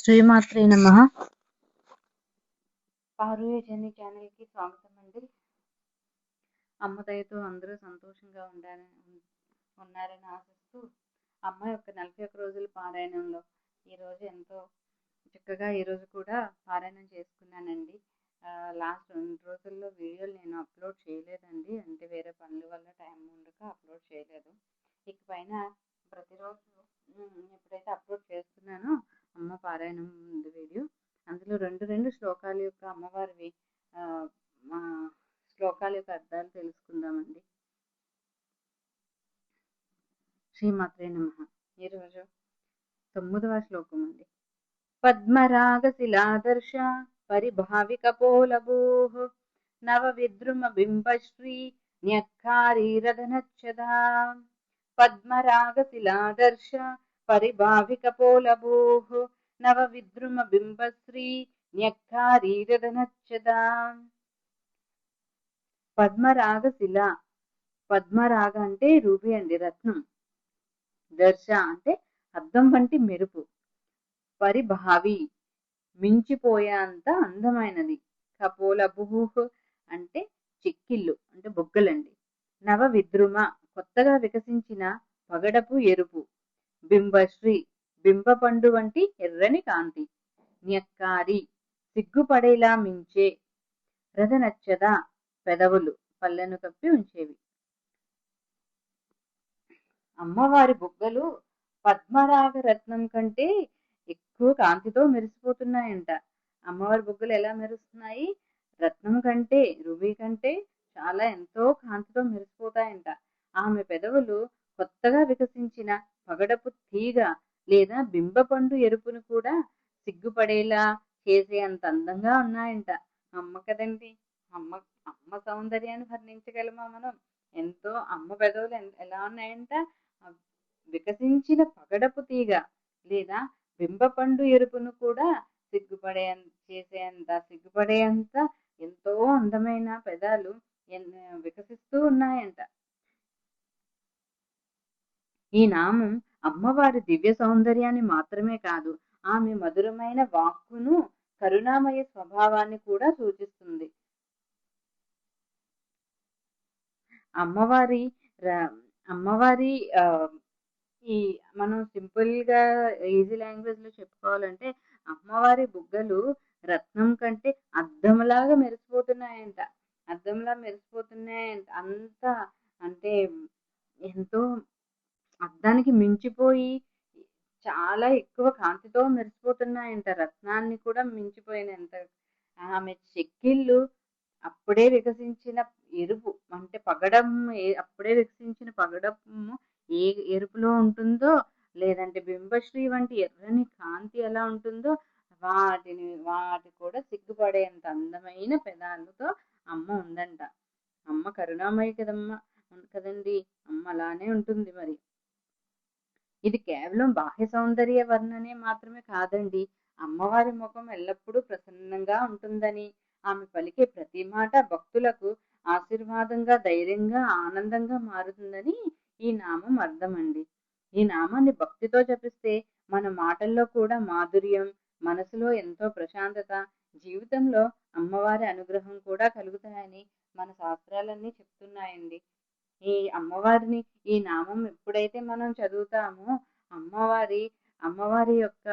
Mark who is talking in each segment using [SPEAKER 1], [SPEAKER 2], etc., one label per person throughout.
[SPEAKER 1] శ్రీమాత్రే నమ. పారుయే జర్నీ ఛానల్కి స్వాగతం అండి. అమ్మ దయతో అందరూ సంతోషంగా ఉన్నారని ఆశిస్తూ అమ్మ యొక్క 41 రోజుల పారాయణంలో ఈరోజు ఎంతో చక్కగా ఈరోజు కూడా పారాయణం చేసుకున్నానండి. లాస్ట్ 2 రోజుల్లో వీడియోలు నేను అప్లోడ్ చేయలేదండి, అంటే వేరే పనుల వల్ల టైం ఉండక అప్లోడ్ చేయలేదు. ఇకపైన ప్రతిరోజు ఎప్పుడైతే అప్లోడ్ చేస్తున్నానో అమ్మ పారాయణం ఉంది వీడియో, అందులో రెండు శ్లోకాల యొక్క అమ్మవారివి శ్లోకాల యొక్క అర్థాలు తెలుసుకుందామండి. శ్రీమాత్రే నమః. ఈరోజు 9వ శ్లోకం అండి. పద్మరాగశిలాదర్శ పరిభావికపోలభూః నవ విద్రుమ బింబశ్రీ న్యక్కారీరదనచ్చదా. పద్మరాగశిలాదర్శ పరిభావికపోలభూః నవ విద్రుమ బింబశ్రీ న్యక్కారీరదనచ్చదా. పద్మరాగశిల, పద్మరాగ అంటే రూపి అండి, రత్నం. దర్శ అంటే అద్దం వంటి మెరుపు. పరిభావి మించిపోయేంత అందమైనది. కపోలభూః అంటే చెక్కిళ్ళు అంటే బొగ్గలండి. నవ విద్రుమ కొత్తగా వికసించిన పగడపు ఎరుపు. బింబశ్రీ బింబపండు వంటి ఎర్రని కాంతి. న్యక్కారి సిగ్గుపడేలా మించే. రదనచ్చద పెదవులు పళ్ళను కప్పి ఉంచేవి. అమ్మవారి బుగ్గలు పద్మరాగ రత్నం కంటే ఎక్కువ కాంతితో మెరిసిపోతున్నాయంట. అమ్మవారి బుగ్గలు ఎలా మెరుస్తున్నాయి? రత్నం కంటే, రూబీ కంటే చాలా ఎంతో కాంతితో మెరిసిపోతాయంట. ఆమె పెదవులు కొత్తగా వికసించిన పగడపు తీగ లేదా బింబపండు ఎరుపును కూడా సిగ్గుపడేలా చేసేంత అందంగా ఉన్నాయంట. అమ్మ కదండి, అమ్మ సౌందర్యాన్ని వర్ణించగలమా మనం? ఎంతో అమ్మ పెదవులు ఎలా ఉన్నాయంట? వికసించిన పగడపు తీగ లేదా బింబపండు ఎరుపును కూడా సిగ్గుపడేంత ఎంతో అందమైన పెదాలు వికసిస్తూ ఉన్నాయంట. ఈ నామం అమ్మవారి దివ్య సౌందర్యాన్ని మాత్రమే కాదు, ఆమె మధురమైన వాక్కును, కరుణామయ స్వభావాన్ని కూడా సూచిస్తుంది. అమ్మవారి ఈ మనం సింపుల్ గా ఈజీ లాంగ్వేజ్ లో చెప్పుకోవాలంటే, అమ్మవారి బుగ్గలు రత్నం కంటే అద్దంలాగా మెరిసిపోతున్నాయంట. అద్దంలా మెరిసిపోతున్నాయంట. అంత అంటే ఎంతో అద్దానికి మించిపోయి చాలా ఎక్కువ కాంతితో మెరిసిపోతున్నాయంట. రత్నాన్ని కూడా మించిపోయినంత. ఆమె చెక్కిళ్ళు అప్పుడే వికసించిన ఎరుపు అంటే పగడం, అప్పుడే వికసించిన పగడము ఏ ఎరుపులో ఉంటుందో, లేదంటే బింబశ్రీ వంటి ఎర్రని కాంతి ఎలా ఉంటుందో వాటి కూడా సిగ్గుపడేంత అందమైన పెదాలతో అమ్మ ఉందంట. అమ్మ కరుణామయి కదండి, అమ్మ అలానే ఉంటుంది. మరి ఇది కేవలం బాహ్య సౌందర్య వర్ణనే మాత్రమే కాదండి. అమ్మవారి ముఖం ఎల్లప్పుడూ ప్రసన్నంగా ఉంటుందని, ఆమె పలికే ప్రతి మాట భక్తులకు ఆశీర్వాదంగా, ధైర్యంగా, ఆనందంగా మారుతుందని ఈ నామం అర్థం అండి. ఈ నామాన్ని భక్తితో జపిస్తే మన మాటల్లో కూడా మాధుర్యం, మనసులో ఎంతో ప్రశాంతత, జీవితంలో అమ్మవారి అనుగ్రహం కూడా కలుగుతాయని మన శాస్త్రాలన్నీ చెప్తున్నాయండి. ఈ అమ్మవారిని, ఈ నామం ఎప్పుడైతే మనం చదువుతామో అమ్మవారి యొక్క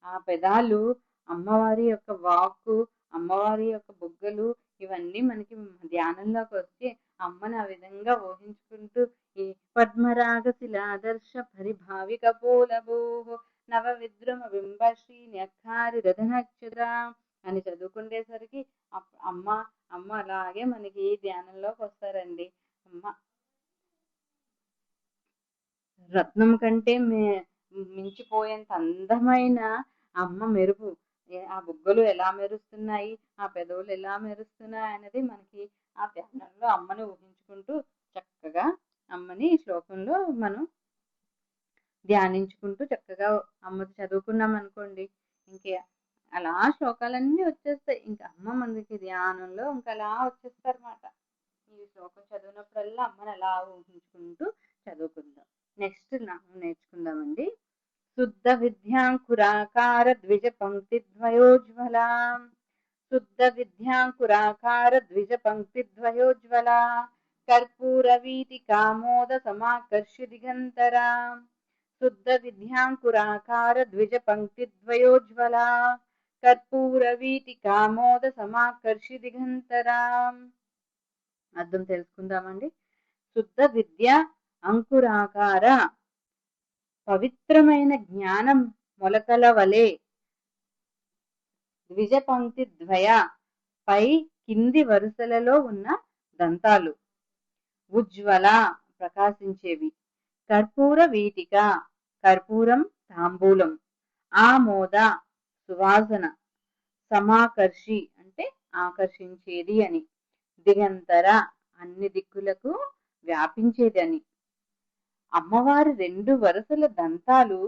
[SPEAKER 1] ఆ పెదాలు, అమ్మవారి యొక్క వాక్కు, అమ్మవారి యొక్క బుగ్గలు ఇవన్నీ మనకి ధ్యానంలోకి వచ్చి అమ్మని ఆ విధంగా ఊహించుకుంటూ ఈ పద్మరాగశిలాదర్శ పరిభావికపోలభూః నవ విద్రుమ బింబశ్రీ న్యక్కారి రదనచ్చదా అని చదువుకునేసరికి అమ్మ అలాగే మనకి ధ్యానంలోకి వస్తారండి. అమ్మ రత్నం కంటే మించిపోయేంత అందమైన అమ్మ మెరుపు. ఆ బుగ్గలు ఎలా మెరుస్తున్నాయి, ఆ పెదవులు ఎలా మెరుస్తున్నాయి అనేది మనకి ఆ ధ్యానంలో అమ్మని ఊహించుకుంటూ చక్కగా అమ్మని శ్లోకంలో మనం ధ్యానించుకుంటూ చక్కగా అమ్మది చదువుకున్నాం అనుకోండి, ఇంకే అలా శ్లోకాలన్నీ వచ్చేస్తాయి. ఇంకా అమ్మ మనకి ధ్యానంలో ఇంకా అలా వచ్చేస్తారన్నమాట. ఈ శ్లోకం చదివినప్పుడల్లా అమ్మని అలా ఊహించుకుంటూ చదువుకుందాం. నెక్స్ట్ నామం నేర్చుకుందామండి. శుద్ధ విద్యాంకురాకార ద్విజ పంక్తిద్వయోజ్వలా శుద్ధ విద్యాంకురాకార ద్విజ పంక్తిద్వయోజ్వలా కర్పూర వీతి కామోద సమాకర్షి దిగంతరా శుద్ధ విద్యాంకురాకార ద్విజ పంక్తిద్వయోజ్వలా కర్పూర వీతి కామోద సమాకర్షి దిగంతరా. అర్థం తెలుసుకుందామండి. శుద్ధ విద్య అంకురాకార పవిత్రమైన జ్ఞానం మొలకల వలె ద్విజ పంక్తి ద్వయ పై కింది వరుసలలో ఉన్న దంతాలు ఉజ్వల ప్రకాశించేవి. కర్పూర వీటిక కర్పూరం తాంబూలం. ఆమోద సువాసన. సమాకర్షి అంటే ఆకర్షించేది అని. దిగంతర అన్ని దిక్కులకు వ్యాపించేది అని. అమ్మవారి 2 వరుసల దంతాలు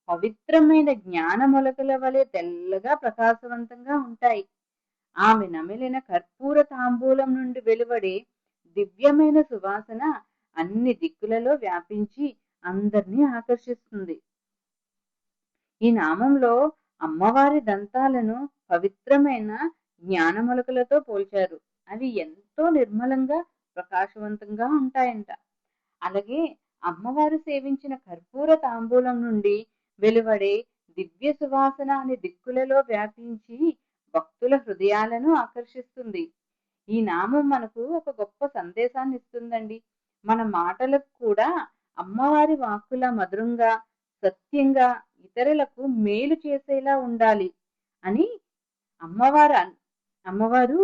[SPEAKER 1] పవిత్రమైన జ్ఞాన మొలకల వలె తెల్లగా ప్రకాశవంతంగా ఉంటాయి. ఆమె నమిలిన కర్పూర తాంబూలం నుండి వెలువడే దివ్యమైన సువాసన అన్ని దిక్కులలో వ్యాపించి అందరినీ ఆకర్షిస్తుంది. ఈ నామంలో అమ్మవారి దంతాలను పవిత్రమైన జ్ఞానమొలకలతో పోల్చారు. అవి ఎంతో నిర్మలంగా ప్రకాశవంతంగా ఉంటాయంట. అలాగే అమ్మవారు సేవించిన కర్పూర తాంబూలం నుండి వెలువడే దివ్య సువాసన అనే దిక్కులలో వ్యాపించి భక్తుల హృదయాలను ఆకర్షిస్తుంది. ఈ నామం మనకు ఒక గొప్ప సందేశాన్ని ఇస్తుందండి. మన మాటలకు కూడా అమ్మవారి వాక్కుల మధురంగా సత్యంగా ఇతరులకు మేలు చేసేలా ఉండాలి అని అమ్మవారు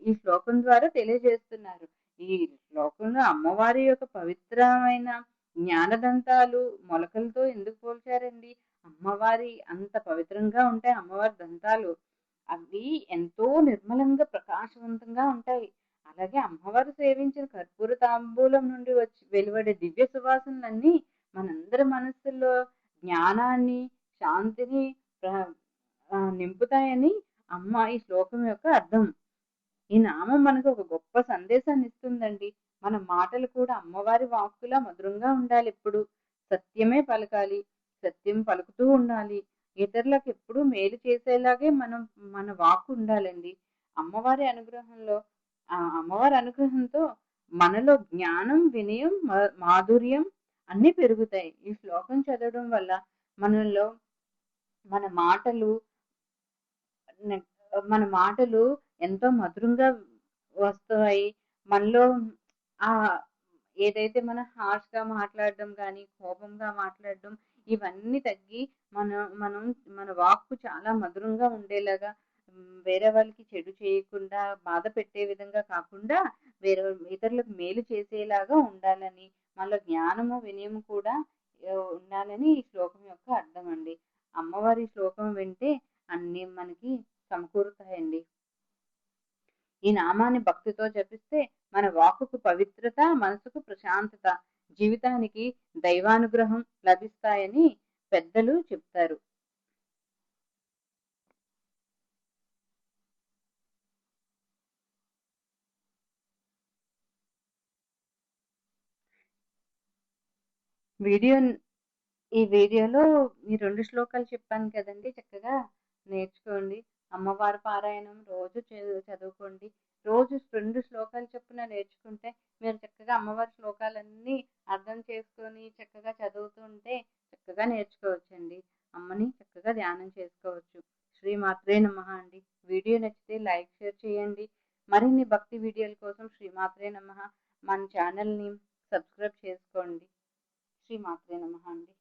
[SPEAKER 1] ఈ శ్లోకం ద్వారా తెలియజేస్తున్నారు. ఈ శ్లోకంలో అమ్మవారి యొక్క పవిత్రమైన జ్ఞానదంతాలు మొలకలతో ఎందుకు పోల్చారండి? అమ్మవారి అంత పవిత్రంగా ఉంటాయి అమ్మవారి దంతాలు. అవి ఎంతో నిర్మలంగా ప్రకాశవంతంగా ఉంటాయి. అలాగే అమ్మవారు సేవించిన కర్పూర తాంబూలం నుండి వెలువడే దివ్య సువాసనలన్నీ మనందరి మనస్సుల్లో జ్ఞానాన్ని శాంతిని నింపుతాయని ఈ శ్లోకం యొక్క అర్థం. ఈ నామం మనకు ఒక గొప్ప సందేశాన్ని ఇస్తుందండి. మన మాటలు కూడా అమ్మవారి వాక్కులా మధురంగా ఉండాలి. ఎప్పుడు సత్యమే పలకాలి, సత్యం పలుకుతూ ఉండాలి. ఇతరులకు ఎప్పుడూ మేలు చేసేలాగే మన వాక్కు ఉండాలండి. అమ్మవారి అనుగ్రహంతో మనలో జ్ఞానం, వినయం, మాధుర్యం అన్నీ పెరుగుతాయి. ఈ శ్లోకం చదవడం వల్ల మనలో మన మాటలు ఎంతో మధురంగా వస్తాయి. మనలో ఏదైతే మనం హార్ష్గా మాట్లాడడం కానీ కోపంగా మాట్లాడడం ఇవన్నీ తగ్గి మన వాక్కు చాలా మధురంగా ఉండేలాగా వేరే వాళ్ళకి చెడు చేయకుండా బాధ పెట్టే విధంగా కాకుండా ఇతరులకు మేలు చేసేలాగా ఉండాలని మనలో జ్ఞానము వినయము కూడా ఉండాలని ఈ శ్లోకం యొక్క అర్థం అండి. అమ్మవారి శ్లోకం వింటే అన్నీ మనకి సమకూరుతాయండి. ఈ నామాన్ని భక్తితో జపిస్తే మన వాక్కుకు పవిత్రత, మనసుకు ప్రశాంతత, జీవితానికి దైవానుగ్రహం లభిస్తాయని పెద్దలు చెప్తారు. ఈ వీడియోలో ఈ 2 శ్లోకాలు చెప్పాను కదండి. చక్కగా నేర్చుకోండి. అమ్మవారి పారాయణం రోజు చదువుకోండి. రోజు 2 శ్లోకాలు చొప్పున నేర్చుకుంటే మీరు చక్కగా అమ్మవారి శ్లోకాలన్నీ అర్థం చేసుకొని చక్కగా చదువుతుంటే చక్కగా నేర్చుకోవచ్చండి. అమ్మని చక్కగా ధ్యానం చేసుకోవచ్చు. శ్రీమాత్రే నమః అండి. వీడియో నచ్చితే లైక్, షేర్ చేయండి. మరిన్ని భక్తి వీడియోల కోసం శ్రీమాత్రే నమః మన ఛానల్ని సబ్స్క్రైబ్ చేసుకోండి. శ్రీమాత్రే నమః అండి.